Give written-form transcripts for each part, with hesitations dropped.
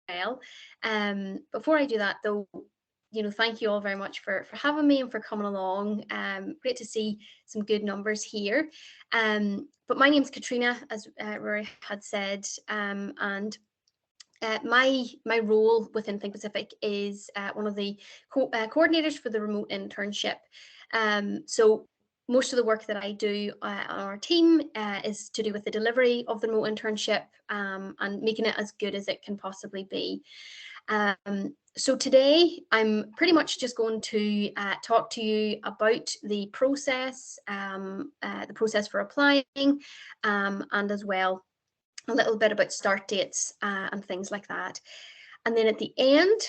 well. Before I do that though, thank you all very much for having me and for coming along. Great to see some good numbers here. But my name's Katrina, as Rory had said, and my role within Think Pacific is one of the coordinators for the remote internship. So most of the work that I do on our team is to do with the delivery of the remote internship and making it as good as it can possibly be. So today I'm pretty much just going to talk to you about the process for applying, and as well a little bit about start dates and things like that. And then at the end,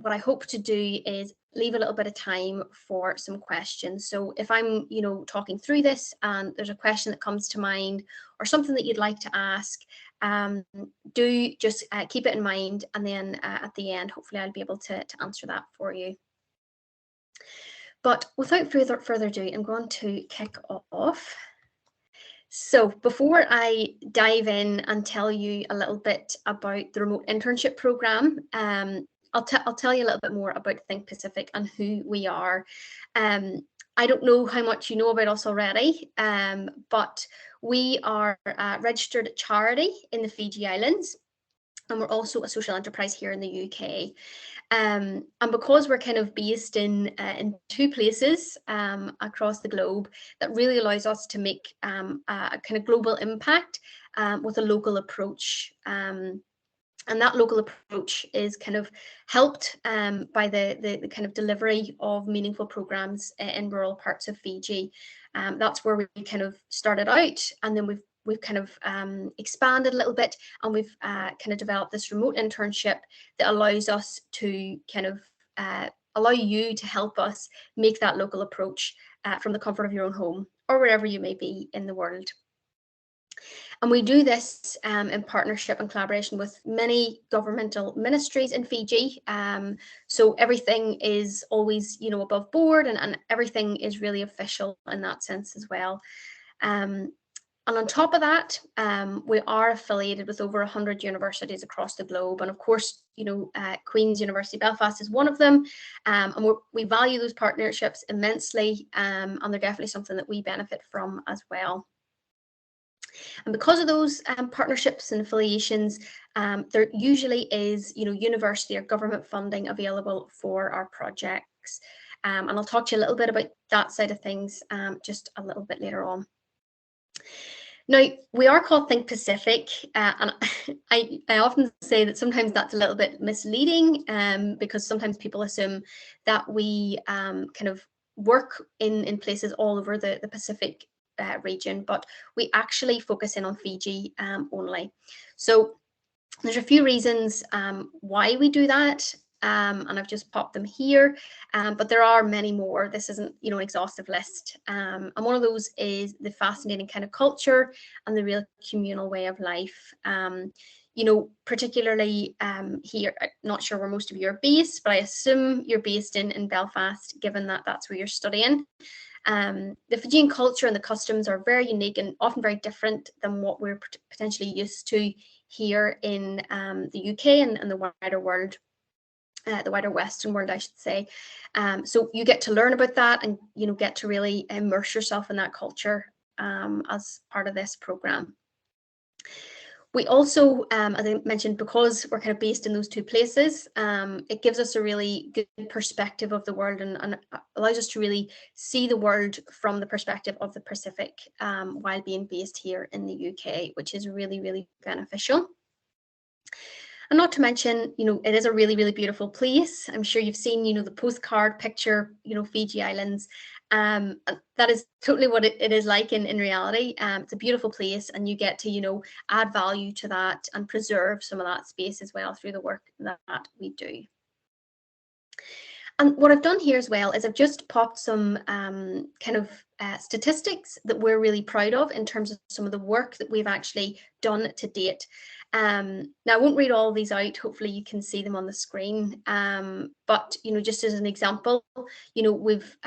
what I hope to do is leave a little bit of time for some questions. So if I'm, talking through this and there's a question that comes to mind or something that you'd like to ask, do just keep it in mind. And then at the end, hopefully I'll be able to answer that for you. But without further ado, I'm going to kick off. So before I dive in and tell you a little bit about the remote internship program, I'll tell you a little bit more about Think Pacific and who we are. I don't know how much you know about us already, but we are a registered charity in the Fiji Islands, and we're also a social enterprise here in the UK. And because we're kind of based in two places across the globe, that really allows us to make a kind of global impact with a local approach. And that local approach is kind of helped by the kind of delivery of meaningful programs in rural parts of Fiji. That's where we kind of started out, and then we've kind of expanded a little bit, and we've kind of developed this remote internship that allows us to kind of allow you to help us make that local approach from the comfort of your own home or wherever you may be in the world. And we do this in partnership and collaboration with many governmental ministries in Fiji. So everything is always, above board, and everything is really official in that sense as well. And on top of that, we are affiliated with over 100 universities across the globe. And of course, Queen's University Belfast is one of them. And we value those partnerships immensely. And they're definitely something that we benefit from as well. And because of those partnerships and affiliations, there usually is, university or government funding available for our projects. And I'll talk to you a little bit about that side of things just a little bit later on. Now, we are called Think Pacific, and I often say that sometimes that's a little bit misleading because sometimes people assume that we kind of work in places all over the Pacific region, but we actually focus in on Fiji only. So there's a few reasons why we do that. And I've just popped them here, but there are many more. This isn't, an exhaustive list. And one of those is the fascinating kind of culture and the real communal way of life. Particularly here, I'm not sure where most of you are based, but I assume you're based in Belfast, given that that's where you're studying. The Fijian culture and the customs are very unique and often very different than what we're potentially used to here in the UK and the wider world. The wider Western world, I should say. So you get to learn about that and, get to really immerse yourself in that culture as part of this program. We also, as I mentioned, because we're kind of based in those two places, it gives us a really good perspective of the world and allows us to really see the world from the perspective of the Pacific while being based here in the UK, which is really, really beneficial. And not to mention, it is a really, really beautiful place. I'm sure you've seen, the postcard picture, Fiji Islands. That is totally what it is like in reality. It's a beautiful place, and you get to, add value to that and preserve some of that space as well through the work that we do. And what I've done here as well is I've just popped some kind of statistics that we're really proud of in terms of some of the work that we've actually done to date. Now, I won't read all these out. Hopefully you can see them on the screen. But, just as an example, we've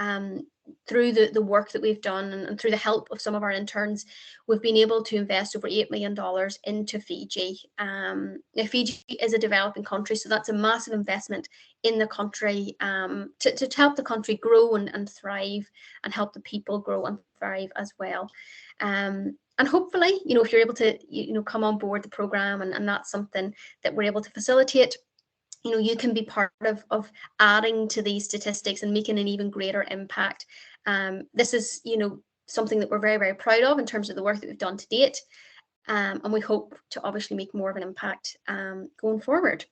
through the work that we've done and through the help of some of our interns, we've been able to invest over $8 million into Fiji. Now, Fiji is a developing country, so that's a massive investment in the country to help the country grow and thrive, and help the people grow and thrive as well. And hopefully, if you're able to, come on board the program, and that's something that we're able to facilitate, you can be part of adding to these statistics and making an even greater impact. This is, something that we're very, very proud of in terms of the work that we've done to date. And we hope to obviously make more of an impact going forward.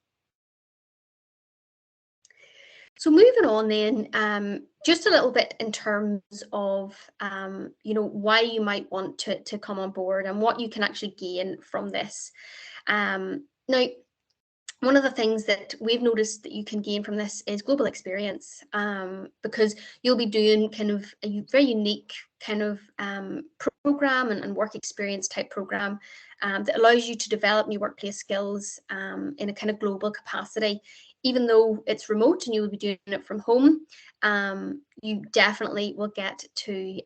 So moving on then, just a little bit in terms of, why you might want to come on board and what you can actually gain from this. Now, one of the things that we've noticed that you can gain from this is global experience, because you'll be doing kind of a very unique kind of program and work experience type program that allows you to develop new workplace skills in a kind of global capacity. Even though it's remote and you will be doing it from home, you definitely will get to,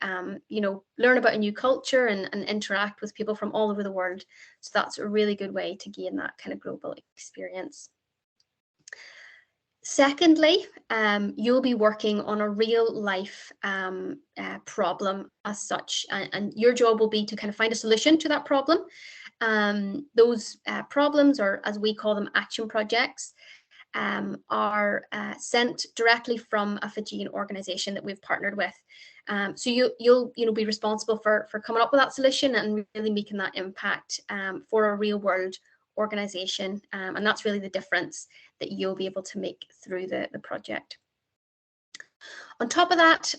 learn about a new culture and interact with people from all over the world. So that's a really good way to gain that kind of global experience. Secondly, you'll be working on a real life problem as such, and your job will be to kind of find a solution to that problem. Those problems, or as we call them, action projects, are sent directly from a Fijian organization that we've partnered with. So you'll be responsible for coming up with that solution and really making that impact for a real world organization, and that's really the difference that you'll be able to make through the project. On top of that,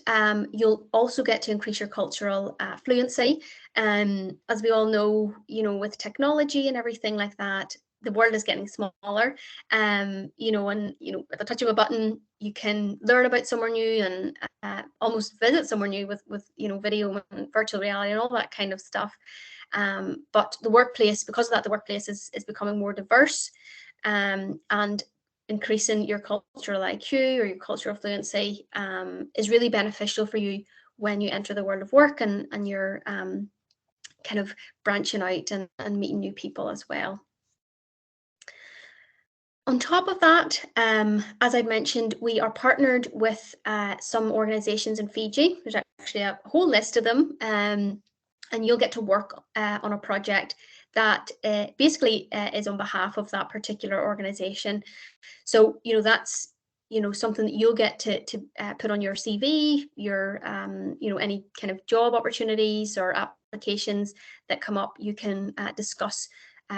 you'll also get to increase your cultural fluency. As we all know, with technology and everything like that, the world is getting smaller, and at the touch of a button, you can learn about somewhere new and almost visit somewhere new with video and virtual reality and all that kind of stuff. But the workplace, because of that, the workplace is becoming more diverse, and increasing your cultural IQ or your cultural fluency is really beneficial for you when you enter the world of work, and you're kind of branching out and meeting new people as well. On top of that, as I mentioned, we are partnered with some organizations in Fiji. There's actually a whole list of them, and you'll get to work on a project that basically is on behalf of that particular organization. So, that's something that you'll get to put on your CV, your any kind of job opportunities or applications that come up. You can discuss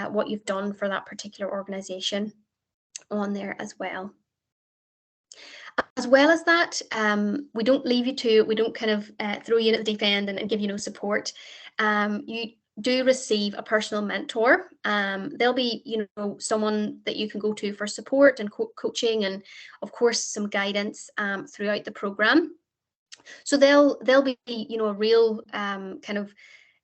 what you've done for that particular organization on there as well. As well as that, we don't leave you to, we don't kind of throw you in at the deep end and give you no support. You do receive a personal mentor. There'll be, someone that you can go to for support and coaching, and of course some guidance throughout the program. So they'll be, a real kind of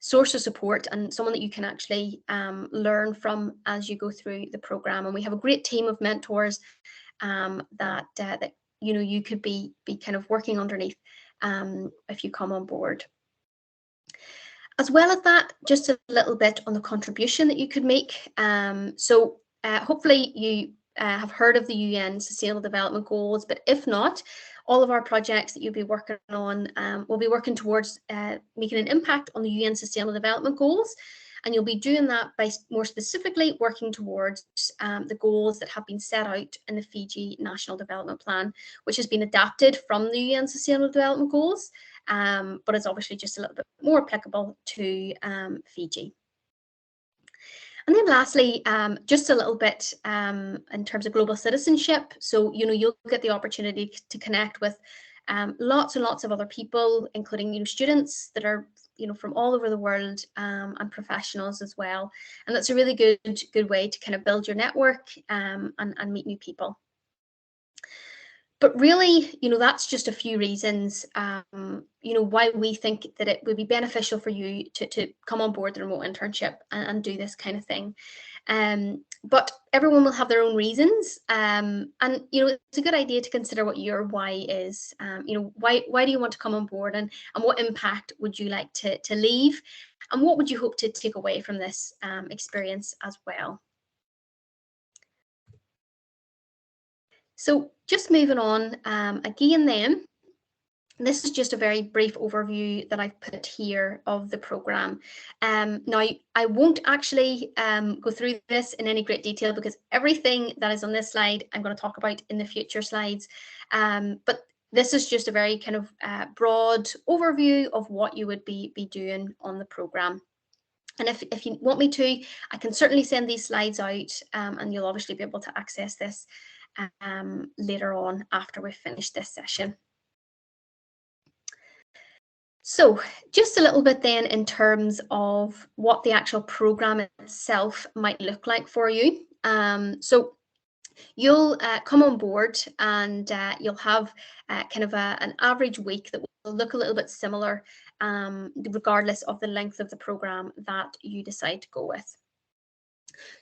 source of support and someone that you can actually learn from as you go through the program. And we have a great team of mentors that you could be kind of working underneath if you come on board. As well as that, just a little bit on the contribution that you could make. So hopefully you have heard of the UN Sustainable Development Goals, but if not, all of our projects that you'll be working on will be working towards making an impact on the UN Sustainable Development Goals. And you'll be doing that by more specifically working towards the goals that have been set out in the Fiji National Development Plan, which has been adapted from the UN Sustainable Development Goals, but it's obviously just a little bit more applicable to Fiji. And then lastly, just a little bit in terms of global citizenship. So, you'll get the opportunity to connect with lots and lots of other people, including, students that are, from all over the world, and professionals as well. And that's a really good way to kind of build your network and meet new people. But really, that's just a few reasons, why we think that it would be beneficial for you to come on board the remote internship and do this kind of thing. But everyone will have their own reasons, and it's a good idea to consider what your why is. Why do you want to come on board, and what impact would you like to leave, and what would you hope to take away from this experience as well. So just moving on, again then, this is just a very brief overview that I've put here of the programme. Now, I won't actually go through this in any great detail, because everything that is on this slide I'm going to talk about in the future slides. But this is just a very kind of broad overview of what you would be doing on the programme. And if you want me to, I can certainly send these slides out, and you'll obviously be able to access this later on after we've finished this session. So just a little bit then in terms of what the actual programme itself might look like for you. So you'll come on board, and you'll have kind of an average week that will look a little bit similar, regardless of the length of the programme that you decide to go with.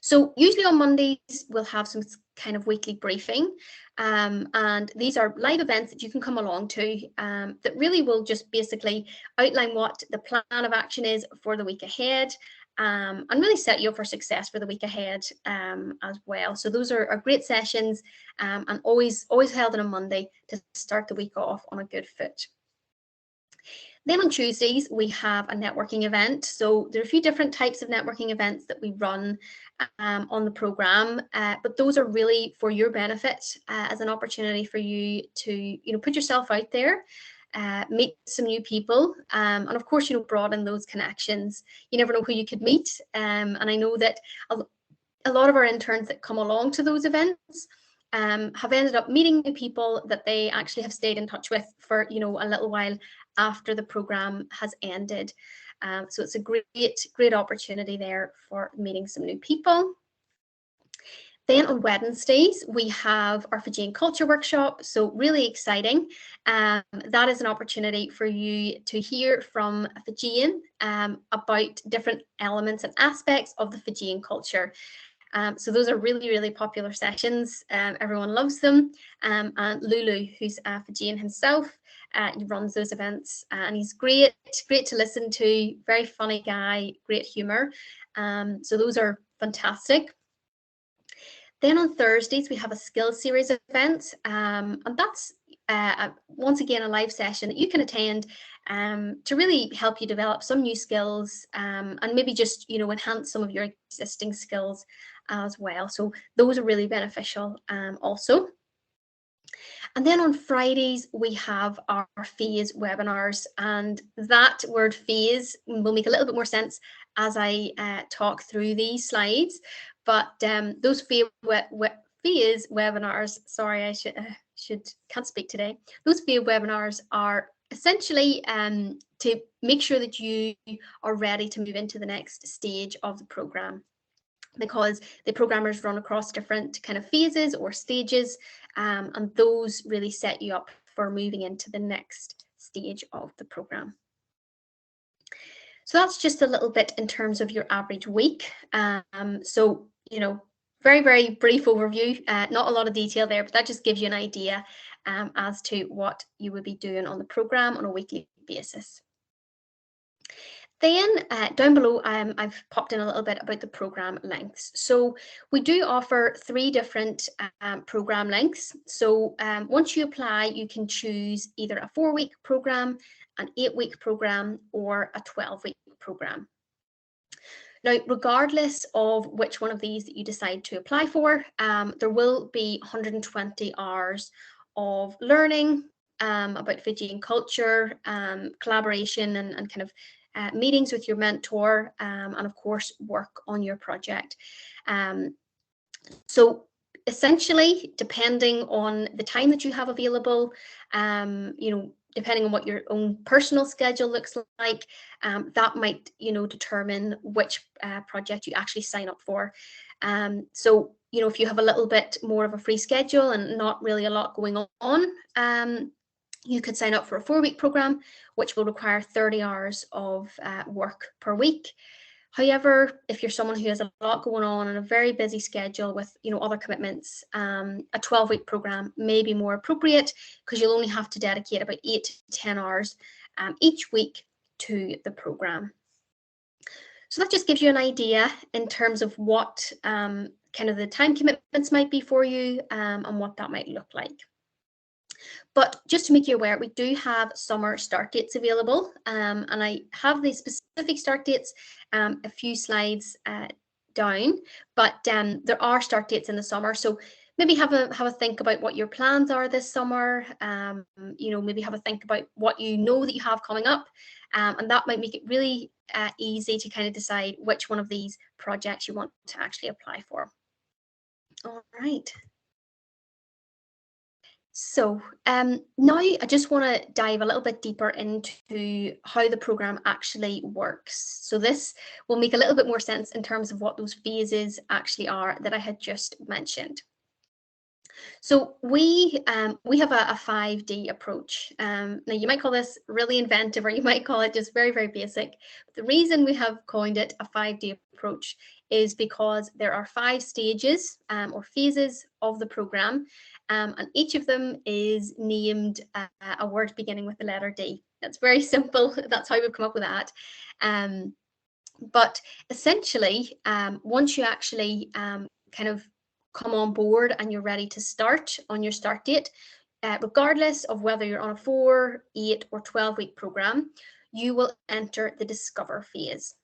So usually on Mondays, we'll have some kind of weekly briefing, and these are live events that you can come along to, that really will just basically outline what the plan of action is for the week ahead, and really set you up for success for the week ahead as well. So those are great sessions, and always held on a Monday to start the week off on a good foot. Then on Tuesdays, we have a networking event. So there are a few different types of networking events that we run on the programme, but those are really for your benefit, as an opportunity for you to put yourself out there, meet some new people, and of course broaden those connections. You never know who you could meet, and I know that a lot of our interns that come along to those events have ended up meeting new people that they actually have stayed in touch with for a little while after the programme has ended. So it's a great opportunity there for meeting some new people. Then on Wednesdays, we have our Fijian Culture Workshop, so really exciting. That is an opportunity for you to hear from a Fijian about different elements and aspects of the Fijian culture. So those are really popular sessions. Everyone loves them. And Lulu, who's a Fijian himself, he runs those events, and he's great to listen to. Very funny guy, great humour. So those are fantastic. Then on Thursdays, we have a skills series event, and that's once again a live session that you can attend to really help you develop some new skills, and maybe just enhance some of your existing skills as well. So those are really beneficial also. And then on Fridays, we have our phase webinars, and that word phase will make a little bit more sense as I talk through these slides. But those phase webinars, sorry, I can't speak today. Those phase webinars are essentially to make sure that you are ready to move into the next stage of the programme, because the programmers run across different kind of phases or stages, and those really set you up for moving into the next stage of the programme. So that's just a little bit in terms of your average week. So very brief overview, not a lot of detail there, but that just gives you an idea as to what you would be doing on the programme on a weekly basis. Then down below, I've popped in a little bit about the programme lengths. So we do offer 3 different programme lengths. So once you apply, you can choose either a 4-week programme, an 8-week programme, or a 12-week programme. Now, regardless of which one of these that you decide to apply for, there will be 120 hours of learning about Fijian culture, collaboration, and kind of meetings with your mentor, and of course work on your project. So essentially, depending on the time that you have available, depending on what your own personal schedule looks like, that might determine which project you actually sign up for. So if you have a little bit more of a free schedule and not really a lot going on, you could sign up for a 4-week programme, which will require 30 hours of work per week. However, if you're someone who has a lot going on and a very busy schedule with other commitments, a 12-week program may be more appropriate, because you'll only have to dedicate about 8 to 10 hours each week to the program. So that just gives you an idea in terms of what kind of the time commitments might be for you, and what that might look like. But just to make you aware, we do have summer start dates available, and I have the specific start dates a few slides down, but there are start dates in the summer. So maybe have a think about what your plans are this summer. Maybe have a think about what you know that you have coming up, and that might make it really easy to kind of decide which one of these projects you want to actually apply for. All right. So now I just want to dive a little bit deeper into how the program actually works. So this will make a little bit more sense in terms of what those phases actually are that I had just mentioned. So we have a 5D approach. Now you might call this really inventive, or you might call it just very, very basic. But the reason we have coined it a 5D approach is because there are 5 stages or phases of the program, and each of them is named a word beginning with the letter D. That's very simple. That's how we've come up with that. But essentially, once you actually kind of come on board and you're ready to start on your start date, regardless of whether you're on a 4, 8, or 12-week program, you will enter the discover phase.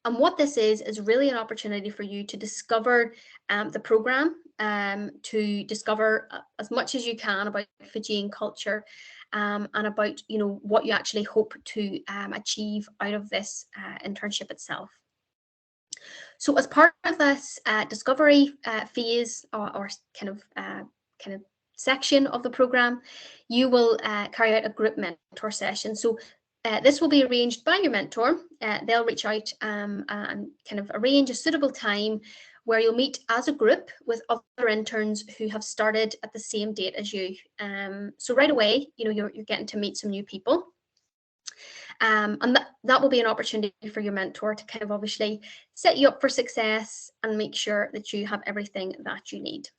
And what this is really an opportunity for you to discover the program, to discover as much as you can about Fijian culture, and about what you actually hope to achieve out of this internship itself. So as part of this discovery phase, or kind of section of the program, you will carry out a group mentor session. So this will be arranged by your mentor. They'll reach out and kind of arrange a suitable time where you'll meet as a group with other interns who have started at the same date as you. So right away, you're getting to meet some new people. And that will be an opportunity for your mentor to kind of obviously set you up for success and make sure that you have everything that you need.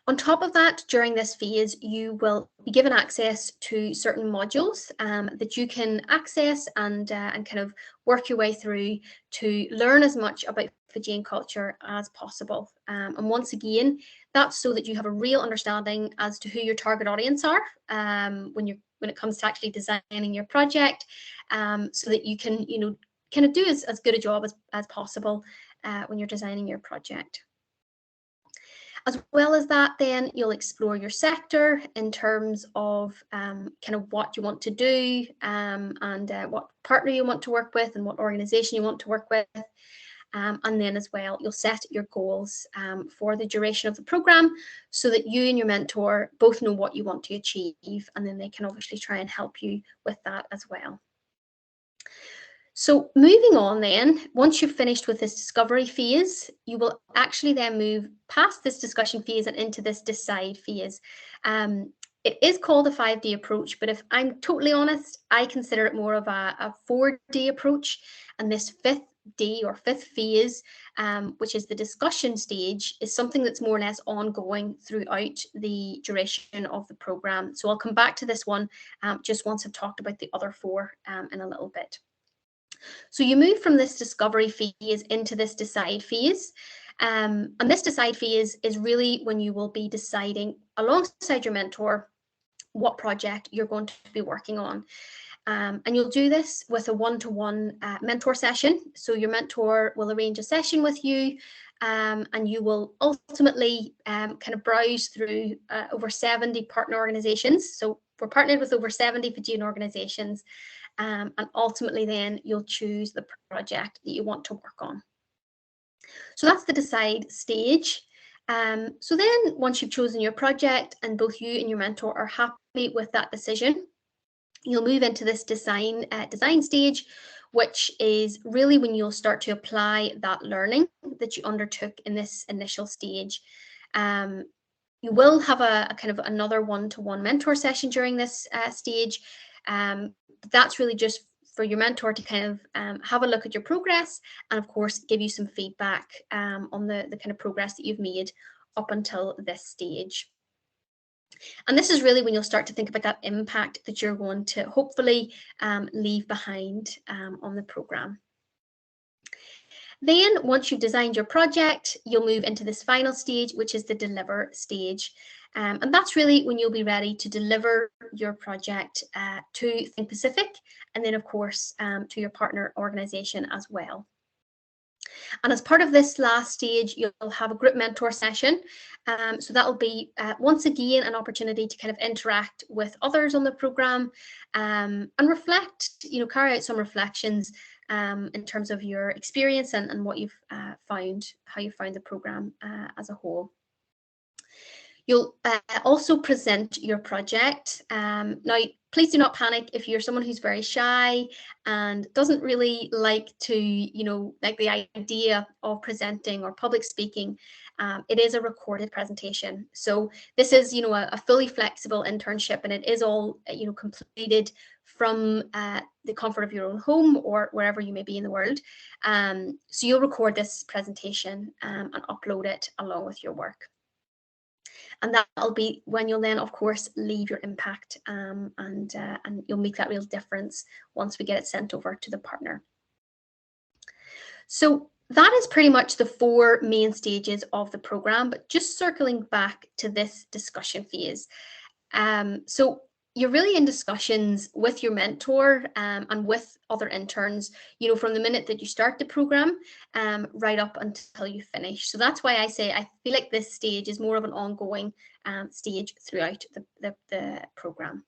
On top of that, during this phase, you will be given access to certain modules that you can access and kind of work your way through to learn as much about Fijian culture as possible. And once again, that's so that you have a real understanding as to who your target audience are when it comes to actually designing your project, so that you can kind of do as good a job as possible when you're designing your project. As well as that, then you'll explore your sector in terms of kind of what you want to do, and what partner you want to work with and what organization you want to work with. And then as well, you'll set your goals for the duration of the program so that you and your mentor both know what you want to achieve, and then they can obviously try and help you with that as well. So moving on then, once you've finished with this discovery phase, you will actually then move past this discussion phase and into this decide phase. It is called a 5D approach, but if I'm totally honest, I consider it more of a 4D approach. And this 5th D or 5th phase, which is the discussion stage, is something that's more or less ongoing throughout the duration of the program. So I'll come back to this one just once I've talked about the other 4 in a little bit. So you move from this discovery phase into this decide phase. And this decide phase is really when you will be deciding alongside your mentor what project you're going to be working on. And you'll do this with a one-to-one mentor session. So your mentor will arrange a session with you, and you will ultimately kind of browse through over 70 partner organizations. So we're partnered with over 70 Fijian organizations. And ultimately then you'll choose the project that you want to work on. So that's the decide stage. So then once you've chosen your project and both you and your mentor are happy with that decision, you'll move into this design stage, which is really when you'll start to apply that learning that you undertook in this initial stage. You will have a kind of another one-to-one mentor session during this stage. That's really just for your mentor to kind of have a look at your progress and, of course, give you some feedback on the kind of progress that you've made up until this stage. And this is really when you'll start to think about that impact that you're going to hopefully leave behind on the programme. Then once you've designed your project, you'll move into this final stage, which is the deliver stage. And that's really when you'll be ready to deliver your project to Think Pacific, and then, of course, to your partner organisation as well. And as part of this last stage, you'll have a group mentor session. So that'll be, once again, an opportunity to kind of interact with others on the programme and reflect, carry out some reflections in terms of your experience and what you've found, how you found the programme as a whole. You'll also present your project. Now, please do not panic if you're someone who's very shy and doesn't really like to, like the idea of presenting or public speaking. It is a recorded presentation. So this is, a fully flexible internship, and it is all, completed from the comfort of your own home or wherever you may be in the world. So you'll record this presentation and upload it along with your work. And that'll be when you'll then, of course, leave your impact and you'll make that real difference once we get it sent over to the partner. So that is pretty much the 4 main stages of the programme, but just circling back to this discussion phase. So you're really in discussions with your mentor and with other interns, from the minute that you start the programme right up until you finish. So that's why I say I feel like this stage is more of an ongoing stage throughout the programme.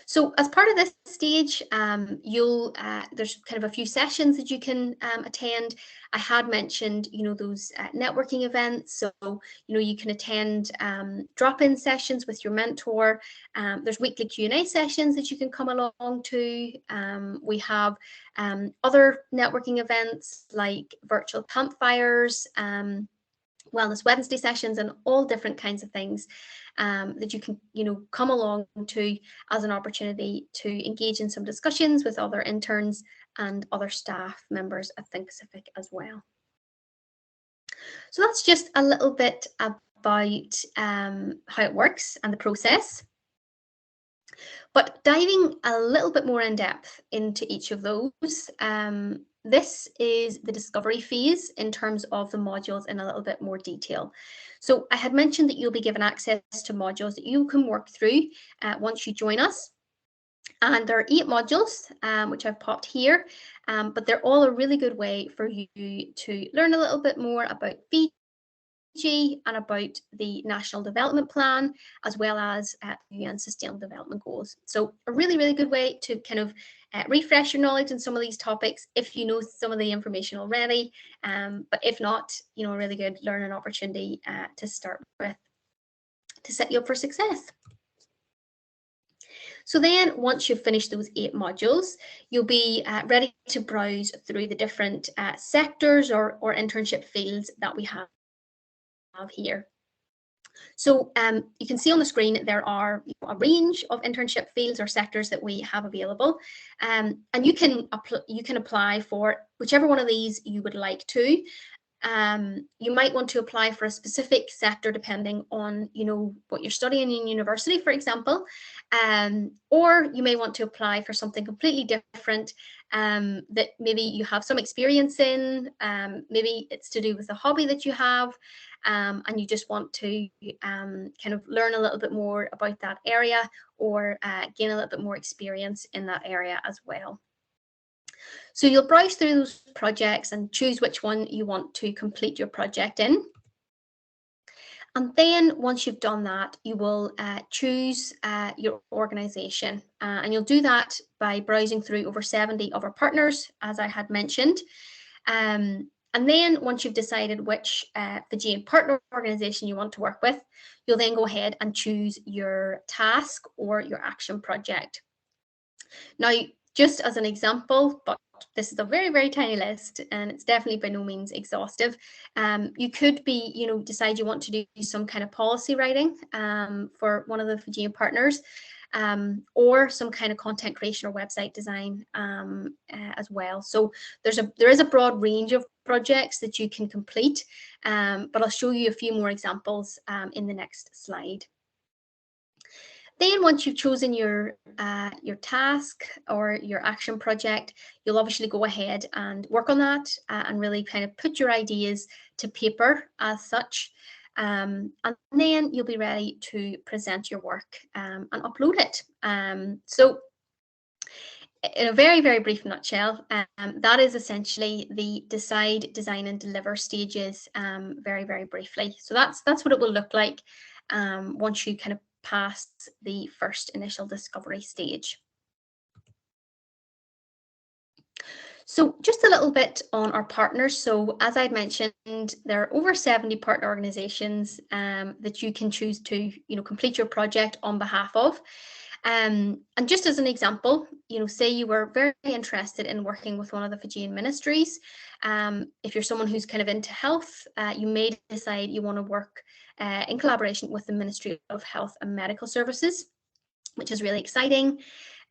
So as part of this stage, there's kind of a few sessions that you can attend. I had mentioned, those networking events. So, you can attend drop-in sessions with your mentor. There's weekly Q&A sessions that you can come along to. We have other networking events like virtual campfires, Wellness Wednesday sessions, and all different kinds of things that you can, come along to as an opportunity to engage in some discussions with other interns and other staff members at Think Pacific as well. So that's just a little bit about how it works and the process. But diving a little bit more in depth into each of those, this is the discovery phase in terms of the modules in a little bit more detail. So I had mentioned that you'll be given access to modules that you can work through once you join us. And there are 8 modules, which I've popped here, but they're all a really good way for you to learn a little bit more about Fiji and about the National Development Plan, as well as UN Sustainable Development Goals. So a really, really good way to kind of refresh your knowledge in some of these topics if you know some of the information already. But if not, a really good learning opportunity to start with to set you up for success. So then once you've finished those 8 modules, you'll be ready to browse through the different sectors or internship fields that we have here. So you can see on the screen there are a range of internship fields or sectors that we have available, and you can apply for whichever one of these you would like to. You might want to apply for a specific sector depending on what you're studying in university, for example, or you may want to apply for something completely different that maybe you have some experience in. Maybe it's to do with a hobby that you have, and you just want to kind of learn a little bit more about that area, or gain a little bit more experience in that area as well. So you'll browse through those projects and choose which one you want to complete your project in. And then once you've done that, you will choose your organisation. And you'll do that by browsing through over 70 of our partners, as I had mentioned. And then once you've decided which Fijian partner organisation you want to work with, you'll then go ahead and choose your task or your action project. Now, just as an example, but this is a very, very tiny list, and it's definitely by no means exhaustive. You could be, decide you want to do some kind of policy writing for one of the Fijian partners. or some kind of content creation or website design as well. So there is a broad range of projects that you can complete, but I'll show you a few more examples in the next slide. Then once you've chosen your task or your action project, you'll obviously go ahead and work on that and really kind of put your ideas to paper as such. And then you'll be ready to present your work and upload it. So in a very, very brief nutshell, that is essentially the decide, design and deliver stages very, very briefly. So that's what it will look like once you kind of pass the first initial discovery stage. So just a little bit on our partners. So as I mentioned, there are over 70 partner organizations that you can choose to, complete your project on behalf of. And just as an example, say you were very interested in working with one of the Fijian ministries. If you're someone who's kind of into health, you may decide you want to work in collaboration with the Ministry of Health and Medical Services, which is really exciting.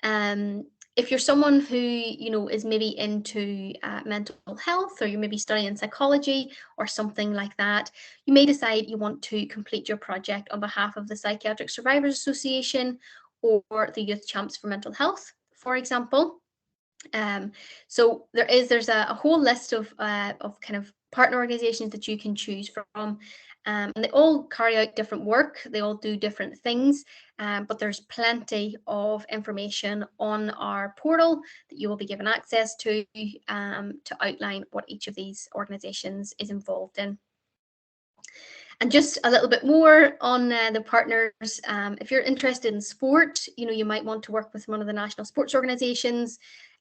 If you're someone who, is maybe into mental health, or you may be studying psychology or something like that, you may decide you want to complete your project on behalf of the Psychiatric Survivors Association or the Youth Champs for Mental Health, for example. So there's a whole list of kind of partner organizations that you can choose from, and they all carry out different work. They all do different things, but there's plenty of information on our portal that you will be given access to outline what each of these organizations is involved in. And just a little bit more on the partners. If you're interested in sport, you might want to work with one of the national sports organizations.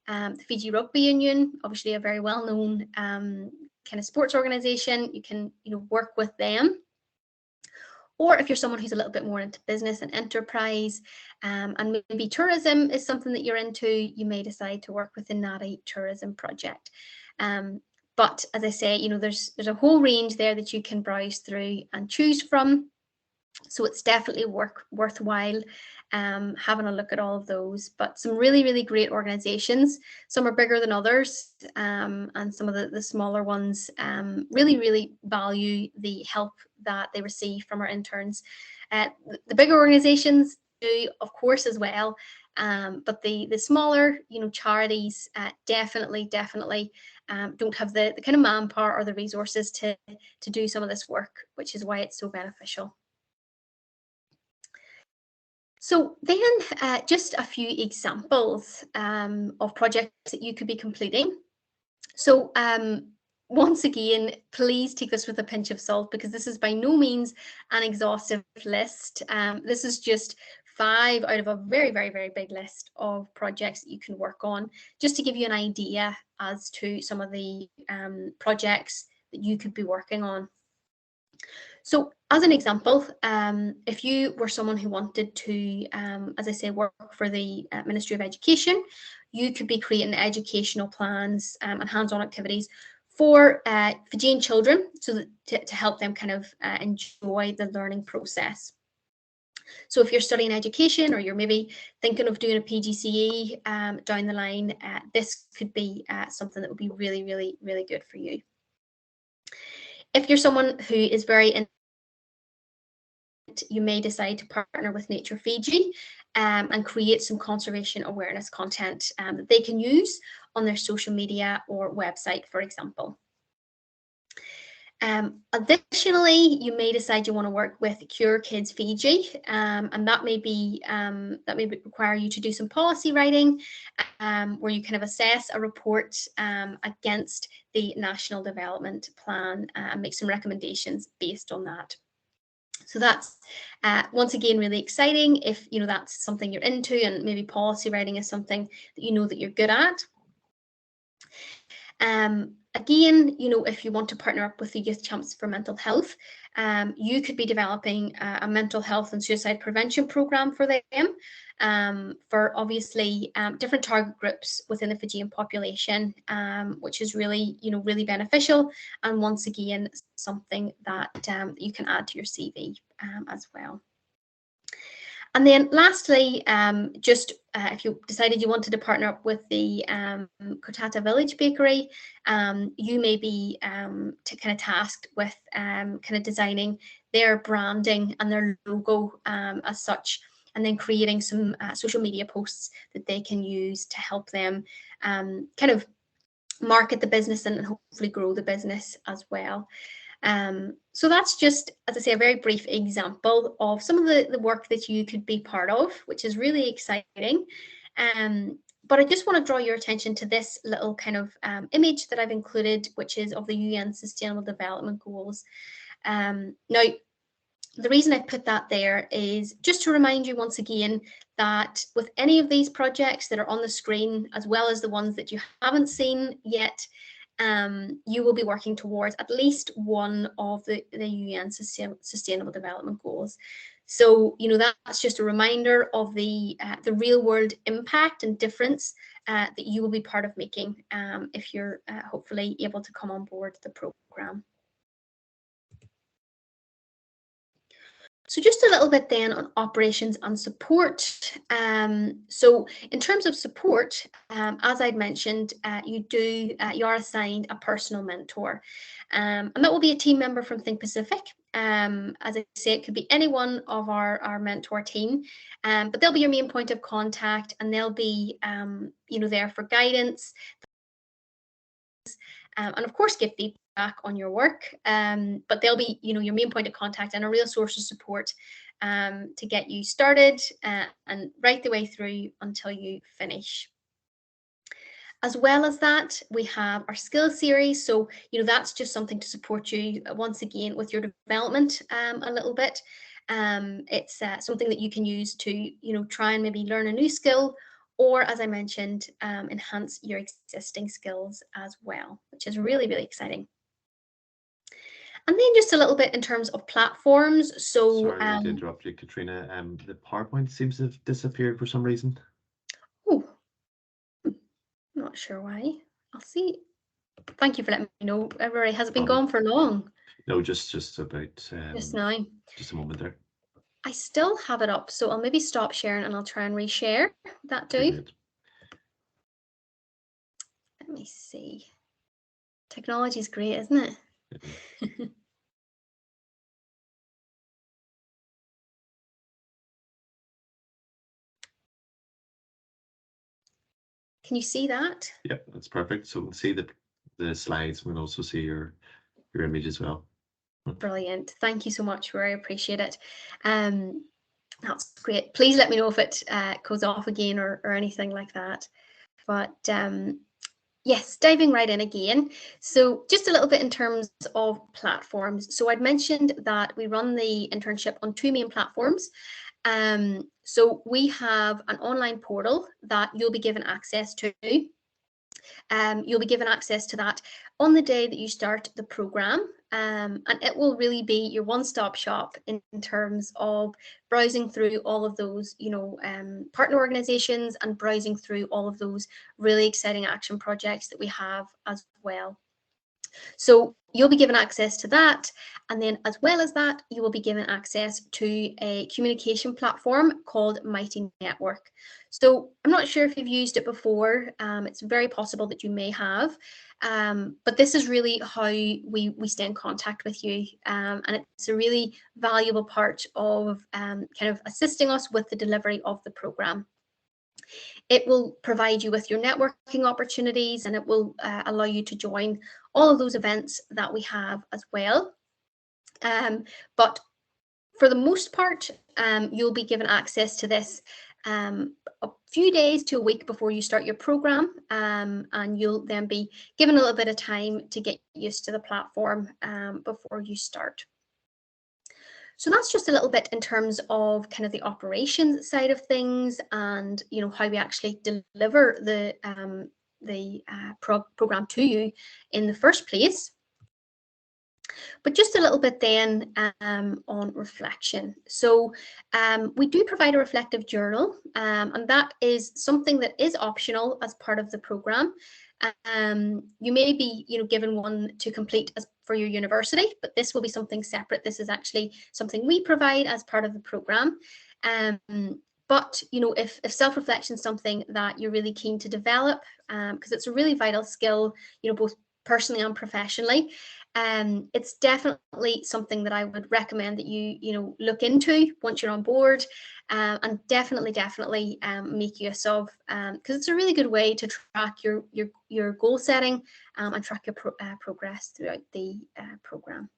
The Fiji Rugby Union, obviously a very well-known kind of sports organization. You can work with them. Or if you're someone who's a little bit more into business and enterprise, and maybe tourism is something that you're into, you may decide to work with the NARI Tourism Project. But as I say, there's a whole range there that you can browse through and choose from. So it's definitely worthwhile having a look at all of those. But some really, really great organizations. Some are bigger than others, and some of the smaller ones really, really value the help that they receive from our interns. The bigger organizations do, of course, as well. But the smaller, charities definitely don't have the kind of manpower or the resources to do some of this work, which is why it's so beneficial. So then just a few examples of projects that you could be completing. So once again, please take this with a pinch of salt, because this is by no means an exhaustive list. This is just 5 out of a very, very, very big list of projects that you can work on, just to give you an idea as to some of the projects that you could be working on. So as an example, if you were someone who wanted to, as I say, work for the Ministry of Education, you could be creating educational plans and hands-on activities for Fijian children, so that to help them kind of enjoy the learning process. So if you're studying education, or you're maybe thinking of doing a PGCE down the line, this could be something that would be really, really, really good for you. If you're someone who is very you may decide to partner with Nature Fiji and create some conservation awareness content that they can use on their social media or website, for example. Additionally, you may decide you want to work with Cure Kids Fiji, and that may require you to do some policy writing, where you kind of assess a report against the National Development Plan and make some recommendations based on that. So that's once again really exciting if that's something you're into, and maybe policy writing is something that that you're good at. Again, if you want to partner up with the Youth Champs for Mental Health, you could be developing a mental health and suicide prevention program for them, for obviously different target groups within the Fijian population, which is really, really beneficial, and once again, something that you can add to your CV as well. And then lastly, just if you decided you wanted to partner up with the Kotata Village Bakery, you may be kind of tasked with kind of designing their branding and their logo as such, and then creating some social media posts that they can use to help them kind of market the business and hopefully grow the business as well. So that's just, as I say, a very brief example of some of the work that you could be part of, which is really exciting. But I just want to draw your attention to this little kind of image that I've included, which is of the UN Sustainable Development Goals. Now, the reason I put that there is just to remind you once again that with any of these projects that are on the screen, as well as the ones that you haven't seen yet, you will be working towards at least one of the UN Sustainable Development Goals. So, you know, that's just a reminder of the real world impact and difference that you will be part of making if you're hopefully able to come on board the program. So just a little bit then on operations and support. So in terms of support, as I'd mentioned, you are assigned a personal mentor, and that will be a team member from Think Pacific. As I say, it could be any one of our mentor team, but they'll be your main point of contact, and they'll be you know, there for guidance, and of course give feedback on your work, but they'll be, you know, your main point of contact and a real source of support to get you started and right the way through until you finish. As well as that, we have our skills series. So, you know, that's just something to support you once again with your development a little bit. It's something that you can use to, you know, try and maybe learn a new skill, or as I mentioned, enhance your existing skills as well, which is really, really exciting. And then just a little bit in terms of platforms. So sorry to interrupt you, Katrina. The PowerPoint seems to have disappeared for some reason. Oh, I'm not sure why. I'll see. Thank you for letting me know. Everybody, has it been gone for long? No, just about Just now. just a moment there. I still have it up, so I'll maybe stop sharing and I'll try and reshare. That do. Brilliant. Let me see. Technology is great, isn't it? Can you see that? Yeah, that's perfect. So we'll see the slides. We'll also see your image as well. Brilliant. Thank you so much. Very appreciate it. That's great. Please let me know if it goes off again or anything like that. But yes, diving right in again. So just a little bit in terms of platforms. So I'd mentioned that we run the internship on two main platforms. So we have an online portal that you'll be given access to. You'll be given access to that on the day that you start the program, and it will really be your one-stop shop in terms of browsing through all of those, you know, partner organizations and browsing through all of those really exciting action projects that we have as well. So you'll be given access to that, and then as well as that, you will be given access to a communication platform called Mighty Network. So I'm not sure if you've used it before. It's very possible that you may have, but this is really how we stay in contact with you, and it's a really valuable part of kind of assisting us with the delivery of the program. It will provide you with your networking opportunities, and it will allow you to join all of those events that we have as well. But for the most part, you'll be given access to this a few days to a week before you start your program, and you'll then be given a little bit of time to get used to the platform before you start. So that's just a little bit in terms of kind of the operations side of things, and you know how we actually deliver the program to you in the first place. But just a little bit then on reflection. So we do provide a reflective journal, and that is something that is optional as part of the program. You may be, you know, given one to complete for your university, but this will be something separate. This is actually something we provide as part of the program. But if self-reflection is something that you're really keen to develop, because it's a really vital skill, both personally and professionally, it's definitely something that I would recommend that you look into once you're on board, and definitely make use of, because it's a really good way to track your goal setting, and track your progress throughout the program.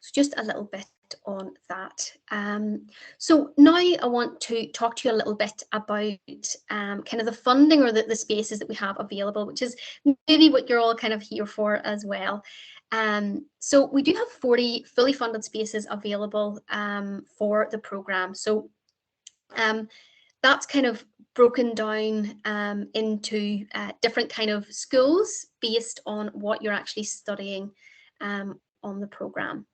So just a little bit on that. So now I want to talk to you a little bit about kind of the funding, or the spaces that we have available, which is maybe what you're all kind of here for as well. So we do have 40 fully funded spaces available for the program. So that's kind of broken down into different kind of schools based on what you're actually studying on the program.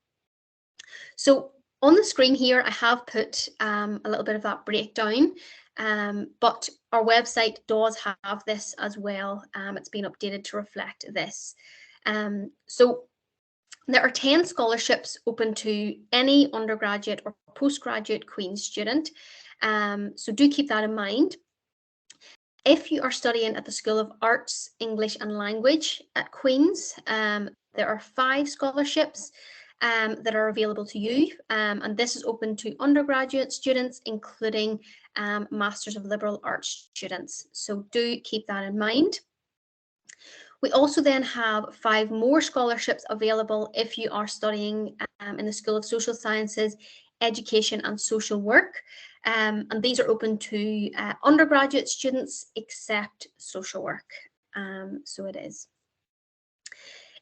So on the screen here, I have put a little bit of that breakdown, but our website does have this as well. It's been updated to reflect this. So there are 10 scholarships open to any undergraduate or postgraduate Queen's student. So do keep that in mind. If you are studying at the School of Arts, English and Language at Queen's, there are 5 scholarships that are available to you, and this is open to undergraduate students, including Masters of Liberal Arts students. So do keep that in mind. We also then have 5 more scholarships available if you are studying in the School of Social Sciences, Education and Social Work, and these are open to undergraduate students except social work. So it is.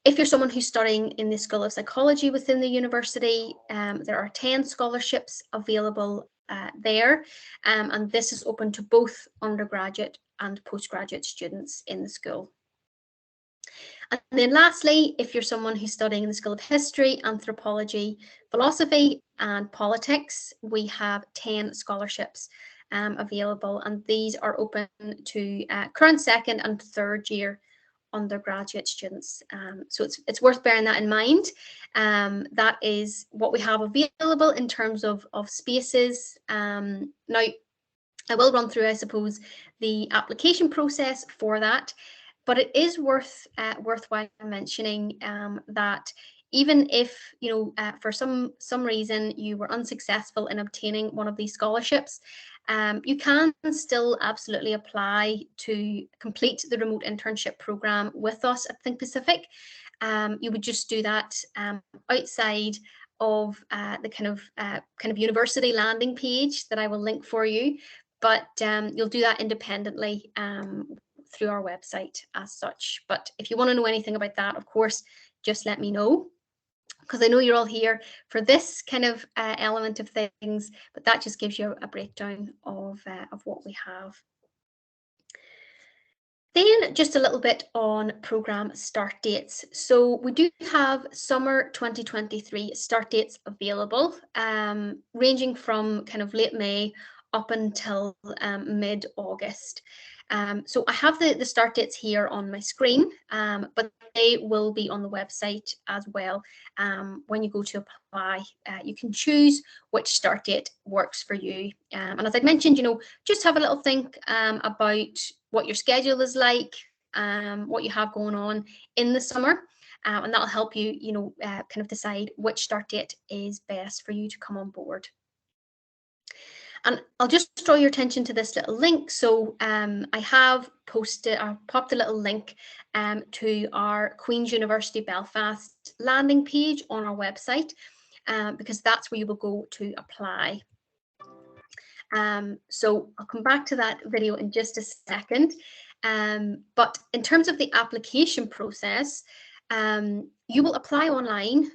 If you're someone who's studying in the School of Psychology within the university, there are 10 scholarships available there, and this is open to both undergraduate and postgraduate students in the school. And then lastly, if you're someone who's studying in the School of History, Anthropology, Philosophy and Politics, we have 10 scholarships available, and these are open to current second and third year undergraduate students. So it's worth bearing that in mind. That is what we have available in terms of spaces. Now, I will run through, I suppose, the application process for that, but it is worthwhile mentioning that even if for some reason you were unsuccessful in obtaining one of these scholarships, you can still absolutely apply to complete the remote internship program with us at Think Pacific. You would just do that outside of the kind of university landing page that I will link for you, but you'll do that independently through our website as such. But if you want to know anything about that, of course, just let me know, because I know you're all here for this kind of element of things, but that just gives you a breakdown of what we have. Then just a little bit on programme start dates. So we do have summer 2023 start dates available, ranging from kind of late May up until mid-August. So I have the start dates here on my screen, but they will be on the website as well. When you go to apply, you can choose which start date works for you. And as I mentioned, just have a little think about what your schedule is like, what you have going on in the summer, and that'll help you, kind of decide which start date is best for you to come on board. And I'll just draw your attention to this little link. So I have popped a little link to our Queen's University Belfast landing page on our website, because that's where you will go to apply. So I'll come back to that video in just a second. But in terms of the application process, you will apply online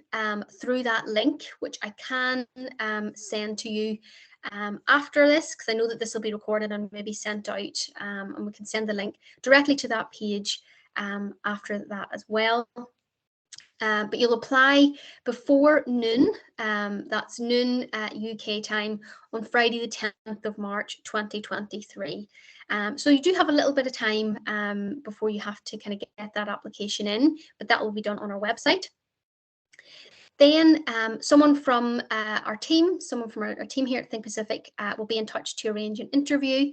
through that link, which I can send to you after this, because I know that this will be recorded and maybe sent out, and we can send the link directly to that page after that as well. But you'll apply before noon, that's noon UK time, on Friday the 10th of March 2023. So you do have a little bit of time before you have to kind of get that application in, but that will be done on our website. Then someone from our team here at Think Pacific will be in touch to arrange an interview.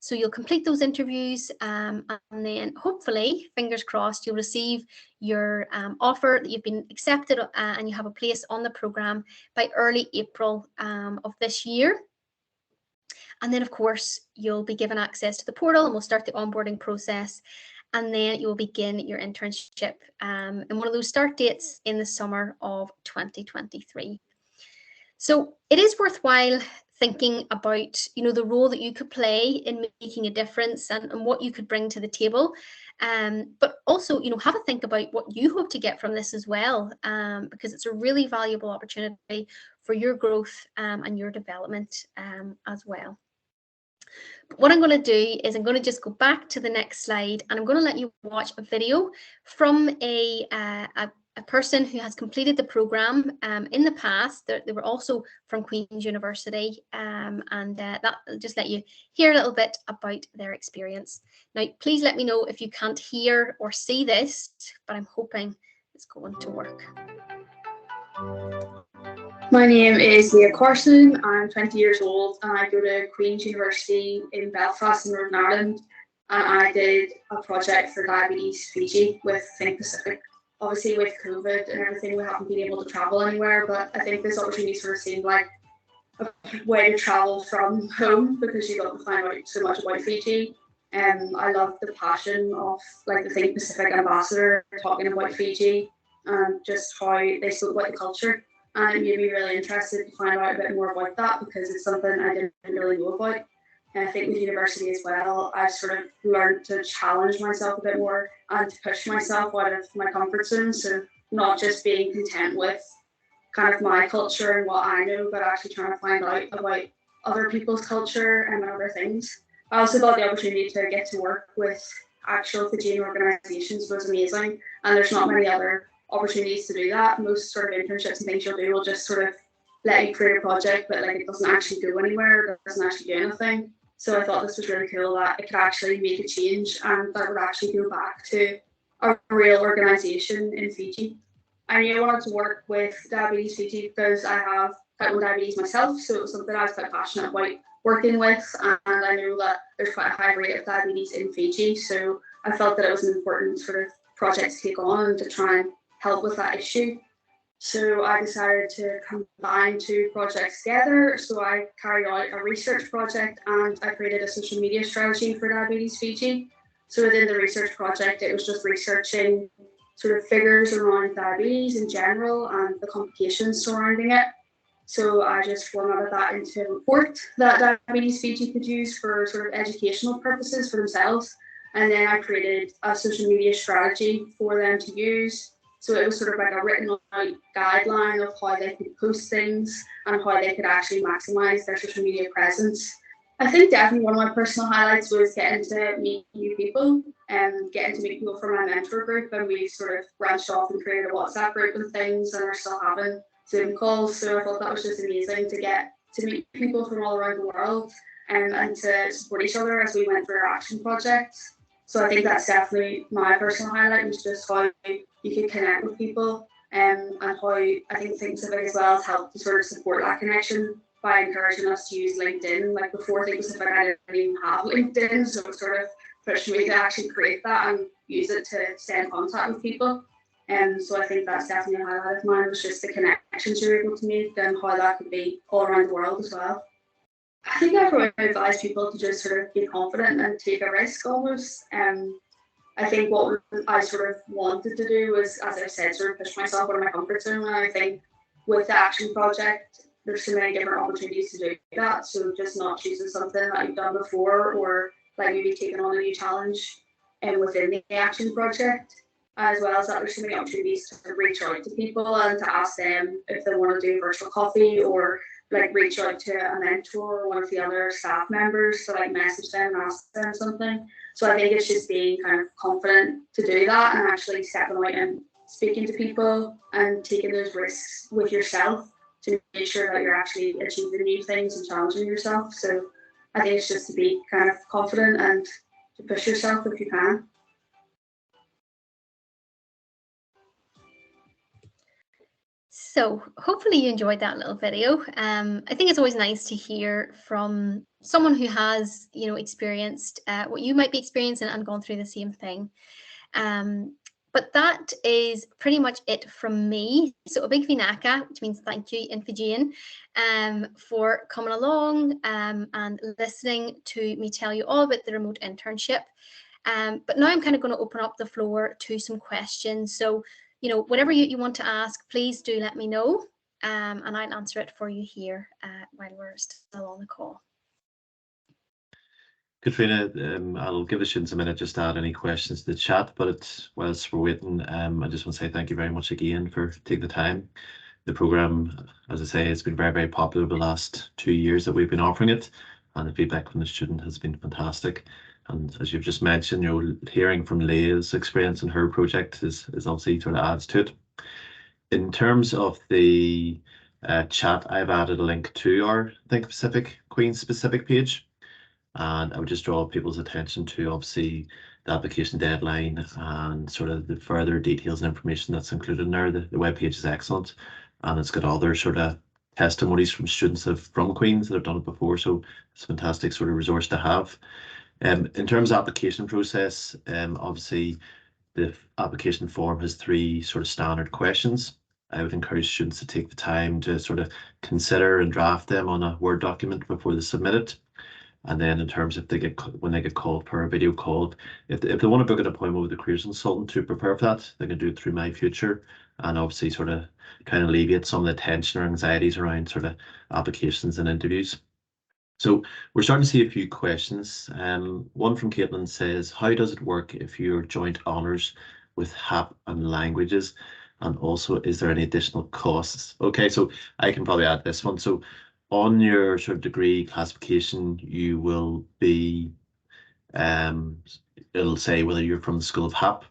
So you'll complete those interviews and then hopefully, fingers crossed, you'll receive your offer that you've been accepted and you have a place on the programme by early April of this year. And then, of course, you'll be given access to the portal and we'll start the onboarding process. And then you will begin your internship in one of those start dates in the summer of 2023. So it is worthwhile thinking about, the role that you could play in making a difference and what you could bring to the table. But also, have a think about what you hope to get from this as well, because it's a really valuable opportunity for your growth and your development as well. But what I'm going to do is I'm going to just go back to the next slide and I'm going to let you watch a video from a person who has completed the programme in the past. They were also from Queen's University and that will just let you hear a little bit about their experience. Now, please let me know if you can't hear or see this, but I'm hoping it's going to work. My name is Leah Carson. I'm 20 years old and I go to Queen's University in Belfast in Northern Ireland, and I did a project for Diabetes Fiji with Think Pacific. Obviously with COVID and everything, we haven't been able to travel anywhere, but I think this opportunity sort of seemed like a way to travel from home because you got to find out so much about Fiji. I love the passion of the Think Pacific ambassador talking about Fiji and just how they spoke about the culture. And it made me really interested to find out a bit more about that because it's something I didn't really know about. And I think with university as well, I've sort of learned to challenge myself a bit more and to push myself out of my comfort zone. So not just being content with kind of my culture and what I know, but actually trying to find out about other people's culture and other things. I also got the opportunity to get to work with actual Fijian organisations was amazing. And there's not many other opportunities to do that. Most sort of internships and things you'll do will just sort of let you create a project, but it doesn't actually go anywhere, it doesn't actually do anything. So I thought this was really cool that it could actually make a change and that would actually go back to a real organisation in Fiji. I knew I wanted to work with Diabetes Fiji because I have type 1 diabetes myself, so it was something I was quite passionate about working with, and I know that there's quite a high rate of diabetes in Fiji, so I felt that it was an important sort of project to take on and to try and help with that issue. So I decided to combine two projects together. So I carried out a research project and I created a social media strategy for Diabetes Fiji. So within the research project, it was just researching sort of figures around diabetes in general and the complications surrounding it. So I just formatted that into a report that Diabetes Fiji could use for sort of educational purposes for themselves. And then I created a social media strategy for them to use. So it was sort of like a written out guideline of how they could post things and how they could actually maximize their social media presence. I think definitely one of my personal highlights was getting to meet new people and getting to meet people from my mentor group. And we sort of branched off and created a WhatsApp group and things, and are still having Zoom calls. So I thought that was just amazing to get to meet people from all around the world and to support each other as we went through our action projects. So I think that's definitely my personal highlight, was just how you can connect with people and how I think Think Pacific as well has helped to sort of support that connection by encouraging us to use LinkedIn. Like before Think Pacific, I didn't even have LinkedIn, so it sort of pushed me to actually create that and use it to stay in contact with people. And so I think that's definitely a highlight of mine, was just the connections you're able to make and how that could be all around the world as well. I think I probably advise people to just sort of be confident and take a risk almost. I think what I sort of wanted to do was, as I said, sort of push myself out of my comfort zone. And I think with the action project, there's so many different opportunities to do that. So just not choosing something that you've done before, or like maybe taking on a new challenge within the action project, as well as that there's so many opportunities to reach out to people and to ask them if they want to do virtual coffee, or reach out to a mentor or one of the other staff members to message them and ask them something. So I think it's just being kind of confident to do that and actually stepping out and speaking to people and taking those risks with yourself to make sure that you're actually achieving new things and challenging yourself. So I think it's just to be kind of confident and to push yourself if you can. So hopefully you enjoyed that little video. I think it's always nice to hear from someone who has, experienced what you might be experiencing and gone through the same thing. But that is pretty much it from me. So a big vinaka, which means thank you in Fijian, for coming along and listening to me tell you all about the remote internship. But now I'm kind of going to open up the floor to some questions. So, whatever you want to ask, please do let me know, and I'll answer it for you here while we're still on the call. Katrina, I'll give the students a minute just to add any questions to the chat, but whilst we're waiting, I just want to say thank you very much again for taking the time. The programme, as I say, has been very, very popular the last 2 years that we've been offering it, and the feedback from the student has been fantastic. And as you've just mentioned, hearing from Leia's experience in her project is obviously sort of adds to it. In terms of the chat, I've added a link to our Think Pacific Queen's specific page, and I would just draw people's attention to obviously the application deadline and sort of the further details and information that's included in there. The webpage is excellent, and it's got other sort of testimonies from students from Queen's that have done it before, so it's a fantastic sort of resource to have. In terms of application process, obviously the application form has 3 sort of standard questions. I would encourage students to take the time to sort of consider and draft them on a Word document before they submit it. And then in terms of when they get called for a video call, if they want to book an appointment with a careers consultant to prepare for that, they can do it through My Future, and obviously sort of kind of alleviate some of the tension or anxieties around sort of applications and interviews. So we're starting to see a few questions. One from Caitlin says, how does it work if you're joint honours with HAP and languages? And also, is there any additional costs? Okay, so I can probably add this one. So on your sort of degree classification, you will be, it'll say whether you're from the School of HAP.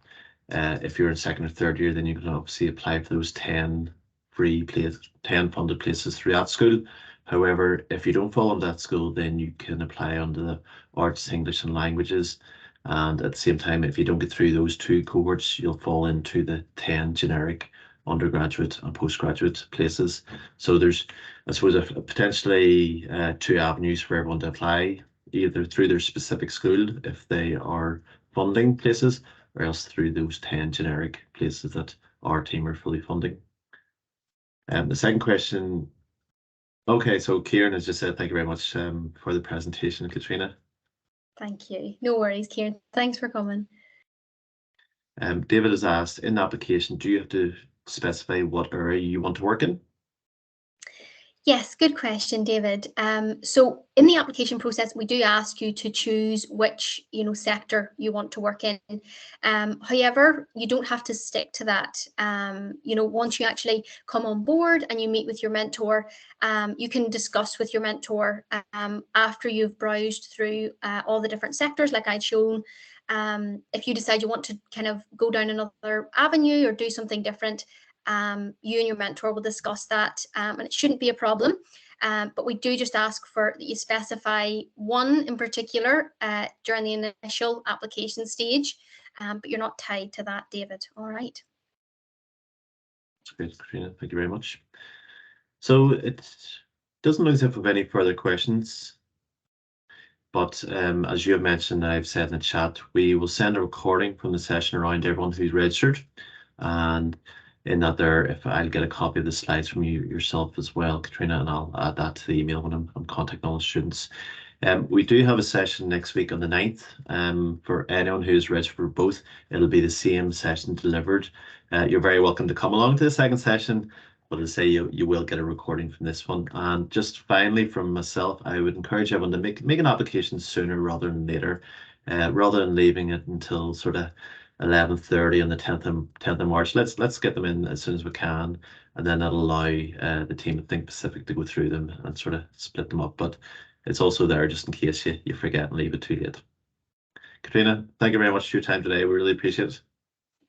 If you're in 2nd or 3rd year, then you can obviously apply for those 10 funded places through that school. However, if you don't fall into that school, then you can apply under the Arts, English and Languages. And at the same time, if you don't get through those 2 cohorts, you'll fall into the 10 generic undergraduate and postgraduate places. So there's, I suppose, potentially 2 avenues for everyone to apply, either through their specific school if they are funding places, or else through those 10 generic places that our team are fully funding. The second question, okay, so Kieran has just said thank you very much for the presentation, Katrina. Thank you. No worries, Kieran. Thanks for coming. David has asked, in the application, do you have to specify what area you want to work in? Yes, good question, David. So in the application process, we do ask you to choose which sector you want to work in. However, you don't have to stick to that. Once you actually come on board and you meet with your mentor, you can discuss with your mentor after you've browsed through all the different sectors like I'd shown. If you decide you want to kind of go down another avenue or do something different, you and your mentor will discuss that, and it shouldn't be a problem. But we do just ask that you specify one in particular during the initial application stage, but you're not tied to that, David. All right. That's great, Katrina. Thank you very much. So it doesn't look as if we have any further questions. But as you have mentioned, I've said in the chat, we will send a recording from the session around everyone who's registered. And in that there, if I'll get a copy of the slides from you yourself as well, Katrina, and I'll add that to the email when I'm contacting all the students. We do have a session next week on the 9th. For anyone who's registered for both, it'll be the same session delivered. You're very welcome to come along to the second session, but as I say, you will get a recording from this one. And just finally from myself, I would encourage everyone to make an application sooner rather than later, rather than leaving it until sort of 11:30 on the 10th of March. Let's get them in as soon as we can, and then that'll allow the team at Think Pacific to go through them and sort of split them up. But it's also there just in case you forget and leave it too late. Katrina, thank you very much for your time today. We really appreciate it.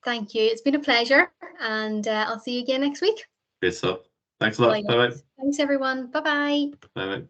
Thank you. It's been a pleasure, and I'll see you again next week. Great stuff. Thanks a lot. Bye-bye. Thanks, everyone. Bye-bye. Bye-bye.